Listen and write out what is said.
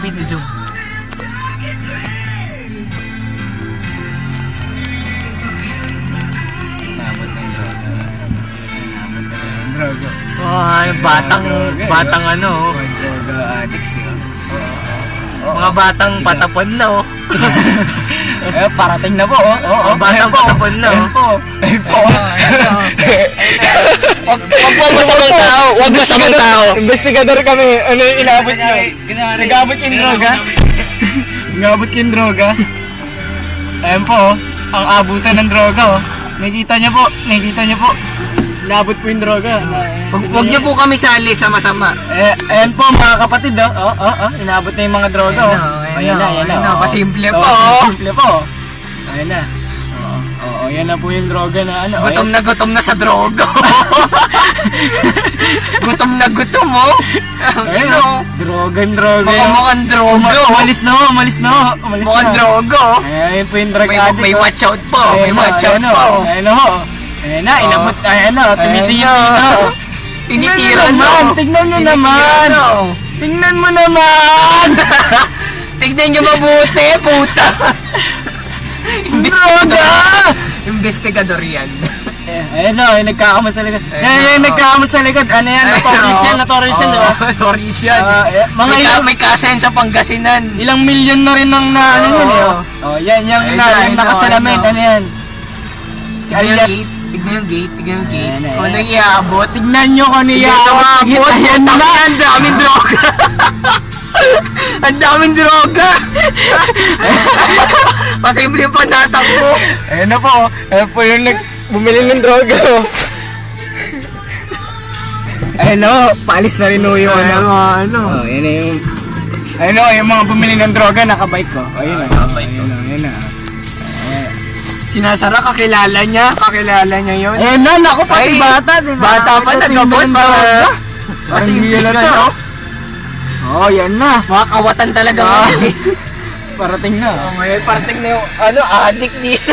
David, zoom. Nabot na yung droga. Nabot na yung droga. Ay, batang ano. Mga droga addicts yun. Mga batang patapon na oh. Parating na po, oh. Batang patapon na oh. Ayun po. Wag masamang tao, wag masamang tao. Investigador kami. Ano yung inabot nyo? Nagabot yung droga? Nagabot yung droga? Ayun po, ang abutan ng droga, oh. Nakikita niyo po. Inabot po yung droga. Wag niyo po kami sali sa masama. Ayan po mga kapatid, oh. Inabot na yung mga droga, oh. Ayan na. Pasimple po. Pasimple po. Ayan na. Oo, yan na po yung droga na ano. Gutom na sa droga. gutom oh. Ayun, Ano? droga. Mukhang droga. Umalis na. Mukhang droga. Ayan po yung drug addict. May watch out po. May watch out po. Ayan na, inabot. Ayan na, Tinitiran mo. Tignan nyo naman. Tignan mo naman. Tignan nyo mabuti, puta. Droga! Investigador yan. Ayan na, nagkakamot sa likod. Ayan, nagkakamot sa likod. Ano yan? Notorious yan, di ba? Notorious yan. Mga ilang, May kasen sa Pangasinan. ilang milyon na rin ang ano yun eh. Oh, yan, yung nakasalamin. Ano yan? Si alias. Tignan yung gate. Ayan, ayan. Kung ano iaabot. Tignan nyo kung Hindi niya. ito maabot. Ayan na. Ang daming droga. Ang daming droga. Pasimple pa natakbo. Ayan na po. Ayan po yung bumili ng droga. Ayan na, paalis na rin yung Ano? Oh, yan na yung... Ayun o, yung mga bumili ng droga, nakabike ko. Ayun o. Ayun na. Sinasara, kakilala niya yun. Ayun na, naku, pati Ay, bata, diba? bata pa, nagabot pa. Pasimple na to. Oh, yan na. Mga kawatan talaga. Parating na. Ngayon, parating na yung addict dito.